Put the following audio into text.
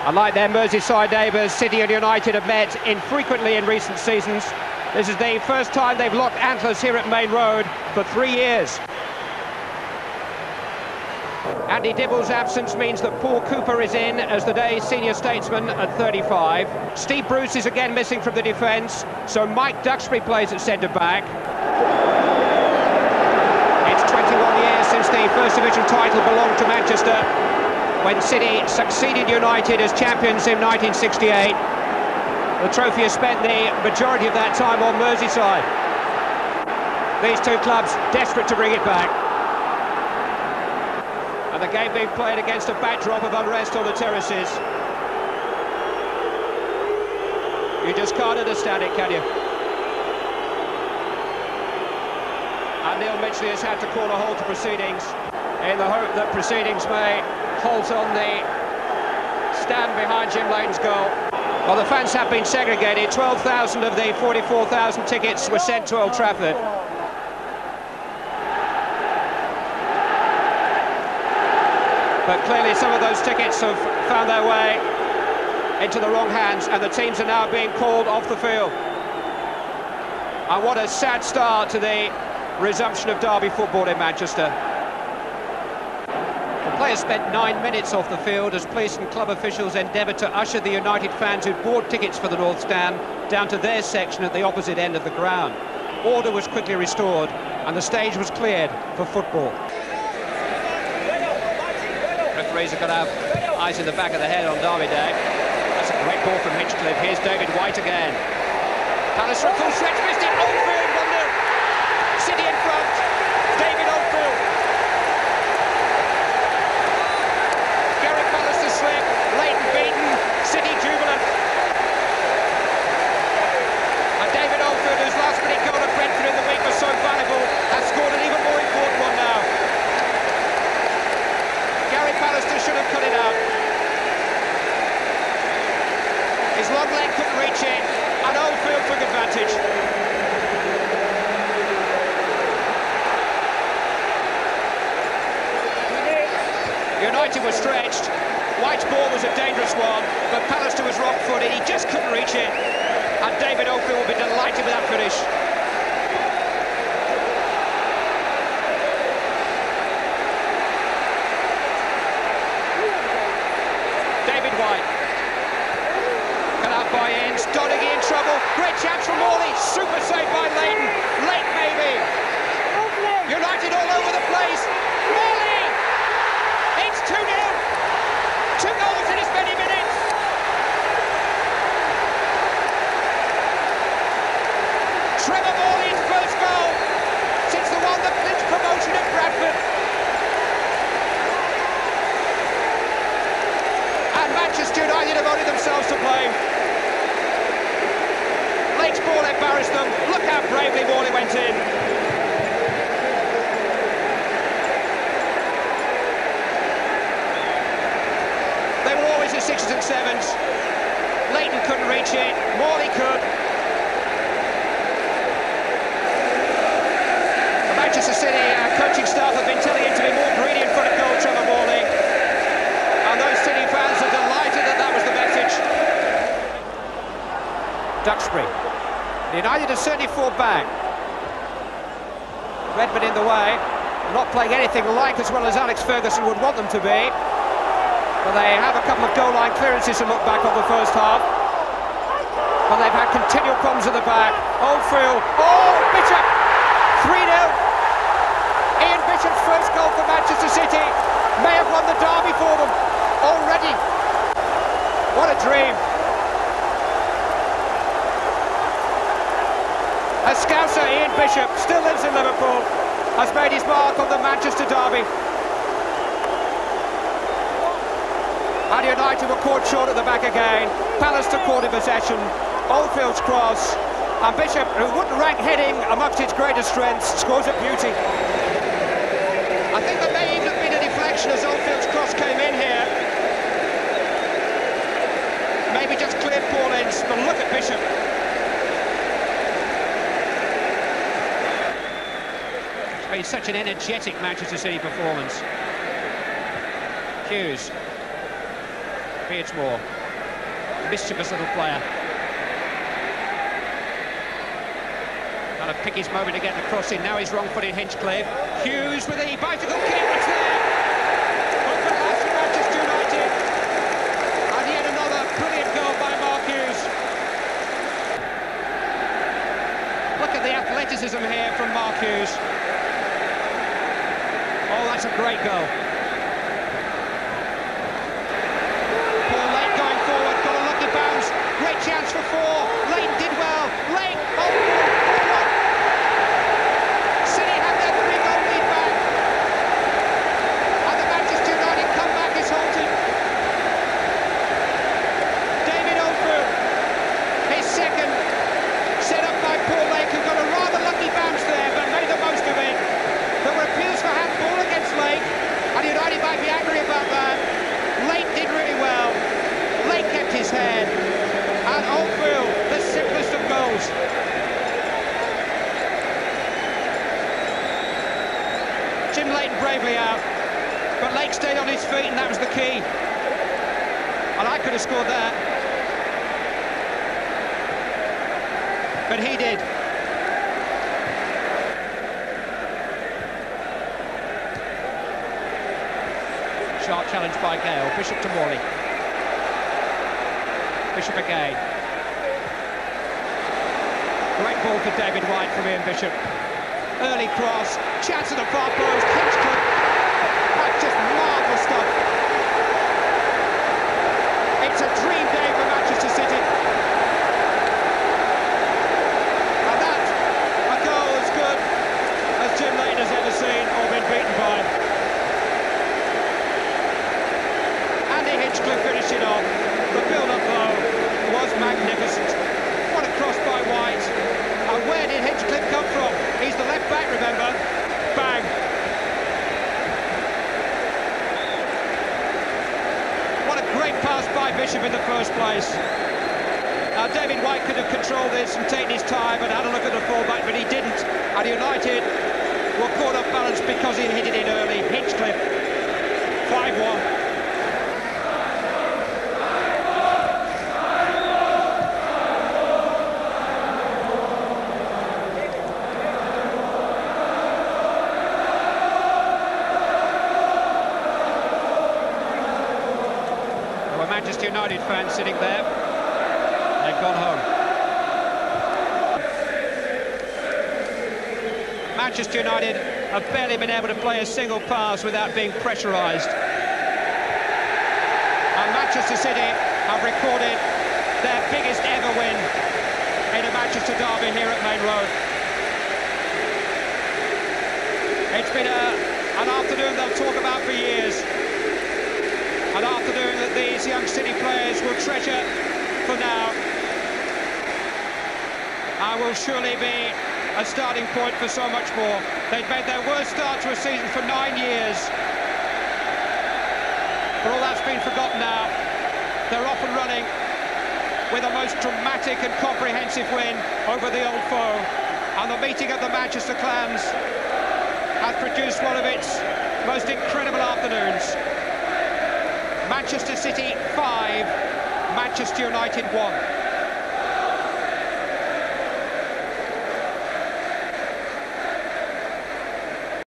Unlike their Merseyside neighbours, City and United have met infrequently in recent seasons. This is the first time they've locked antlers here at Main Road for 3 years. Andy Dibble's absence means that Paul Cooper is in as the day's senior statesman at 35. Steve Bruce is again missing from the defence, so Mike Duxbury plays at centre-back. It's 21 years since the First Division title belonged to Manchester, when City succeeded United as champions in 1968. The trophy has spent the majority of that time on Merseyside. These two clubs desperate to bring it back. And the game being played against a backdrop of unrest on the terraces. You just can't understand it, can you? And Neil Mitchley has had to call a halt to proceedings in the hope that proceedings may halt on the stand behind Jim Leighton's goal. Well, the fans have been segregated. 12,000 of the 44,000 tickets were sent to Old Trafford. But clearly some of those tickets have found their way into the wrong hands, and the teams are now being called off the field. And what a sad start to the resumption of derby football in Manchester. The players spent 9 minutes off the field as police and club officials endeavoured to usher the United fans who'd bought tickets for the North Stand down to their section at the opposite end of the ground. Order was quickly restored and the stage was cleared for football. Referees are going to have eyes in the back of the head on Derby Day. That's a great ball from Hinchcliffe. Here's David White again. Palace from full stretch, missed it. Oldfield 1-0. City in front. David Oldfield. Gary Palace to slip. Leighton beaten. City jubilant. And David Oldfield, whose last minute goal at Brentford in the week was so valuable, has scored an even more important one now. Gary Pallister should have cut it out. His long leg couldn't reach it, and Oldfield took advantage. United was stretched. White's ball was a dangerous one, but Pallister was wrong-footed. He just couldn't reach it, and David Oldfield will be delighted with that finish. David White. Cut out by Ince. Donaghy in trouble. Great chance from Morley. Super save by Leighton. Late maybe. United all over the place. Morley! It's 2-0. 2 goals in as many minutes. Trevor Morley's first goal since the one that clinched promotion at Bradford. Manchester United have only themselves to blame. Lake's ball embarrassed them. Look how bravely Morley went in. They were always the 6s and 7s. Leighton couldn't reach it. Morley could. The Manchester City coaching staff have been telling him to be more greedy in front of goal, Trevor Morley. And those City fans are delighted that that was the message. Duxbury. United have certainly fought back. Redmond in the way, not playing anything like as well as Alex Ferguson would want them to be. But they have a couple of goal line clearances to look back on the first half. But they've had continual problems at the back. Oldfield. Oh, Bishop! 3-0. Ian Bishop's first goal for Manchester City may have won the derby for them already. What a dream. A Scouser, Ian Bishop, still lives in Liverpool, has made his mark on the Manchester derby. And United were caught short at the back again. Pallister caught in possession. Oldfield's cross. And Bishop, who wouldn't rank heading amongst his greatest strengths, scores a beauty. I think there may even have been a deflection as Oldfield's cross came in here. Maybe just cleared Paul Ince, but look at Bishop. It's been such an energetic Manchester City performance. Hughes. Beardsmore, mischievous little player. Trying to pick his moment to get the cross in. Now he's wrong-footed, Hinchcliffe. Hughes with a bicycle kick. It's there. Over last for Manchester United. And yet another brilliant goal by Mark Hughes. Look at the athleticism here from Mark Hughes. Oh, that's a great goal. Paul Lake going forward, got a lucky bounce. Great chance for four. Lane did well. Lane, oh, City have their 3-goal lead back. And the Manchester United comeback is halted. David Ofu, his second, set up by Paul Lake, who got a rather lucky bounce there, but made the most of it. There were appeals for handball against Lake, and United might be angry about that. Lake did really well. Lake kept his head, and Ofu, the simplest of goals. Jim Leighton bravely out, but Lake stayed on his feet, and that was the key. And I could have scored that, but he did. Sharp challenge by Gale. Bishop to Morley. Bishop again. Great ball for David White from Ian Bishop. Early cross, chance at the far post, Hinchcliffe. That's just marvellous stuff. It's a dream day for Manchester City. And that's a goal as good as Jim Leighton has ever seen or been beaten by. Andy Hinchcliffe finished it off. The build-up though was magnificent. What a cross by White. And where did Hinchcliffe come from? He's the left back, remember? Bang! What a great pass by Bishop in the first place. Now David White could have controlled this and taken his time and had a look at the fullback, but he didn't. And United were caught off balance because he hit it in early. Hinchcliffe, 5-1. Manchester United fans sitting there, they've gone home. Manchester United have barely been able to play a single pass without being pressurised. And Manchester City have recorded their biggest ever win in a Manchester derby here at Main Road. It's been an afternoon they'll talk about for years. An afternoon that these young City players will treasure for now. And will surely be a starting point for so much more. They've made their worst start to a season for 9 years. But all that's been forgotten now. They're off and running with a most dramatic and comprehensive win over the old foe. And the meeting of the Manchester clans has produced one of its most incredible afternoons. Manchester City 5, Manchester United 1.